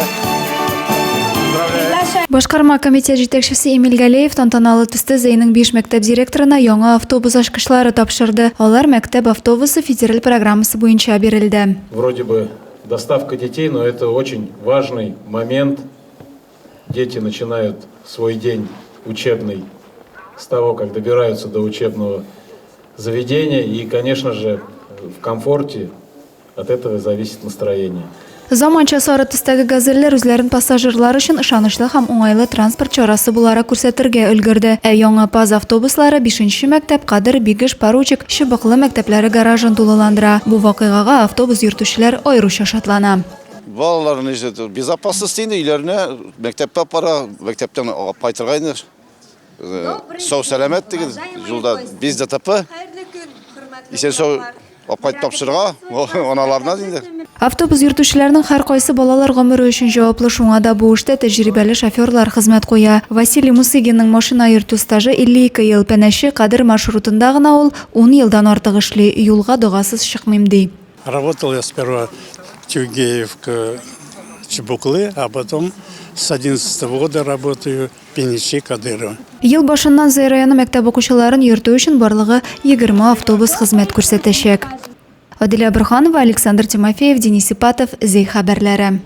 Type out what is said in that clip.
Спасибо. Башкарма комитет жетекчиси Эмиль Галеев тантаналы түсті Зейнің 5 мектеп директорына яңа автобус ачкычлары тапшырды. Алар мектеп автобусы федераль программасы буенча берилди. Вроде бы доставка детей, но это очень важный момент. Дети начинают свой день учебный с того, как добираются до учебного заведения. И, конечно же, в комфорте от этого зависит настроение. Заманча сары төстәге газельләр үзләрен пассажирлар өчен ышанычлы һәм уңайлы транспорт чарасы буларак күрсәтергә өлгерде. Яңа ПАЗ автобуслары 5-нче мәктәп Кадыр, Бигеш, Поручик, Чыбыклы мәктәпләре гаражын тулыландыра. Бу вакыйгага автобус йөртүчеләр аеруча шатлана. Балаларын безопасностьны үйләренә мәктәпкә бара, мәктәптән кайтыргайны. Сау сәламәт диген, юлда без ДТП. Исән сау апайт тапшырга, аналарына инде. Автобус йөртүчеләрнең һәр кайсы балалар гомере өчен җаваплы, шуңа да бу эштә тәҗрибәле шоферлар хезмәт куя. Василий Мусыгинның машина йөртү стажы 52 ел, Пәнәче Кадыр маршрутында гына ул 10 елдан артык эшли. Юлга догасыз чыкмыйм ди. Работал я сперва Тюгеевка, Чебуклы, а потом с 11 года работаю Пенечи, Кадырова. Ел башыннан Зәй районы мәктәп укучыларын йөртү өчен барлыгы 20 автобус хезмәт күрсәтәчәк. Адилә Борханова, Александр Тимофеев, Денис Ипатов, Зәй хәбәрләре.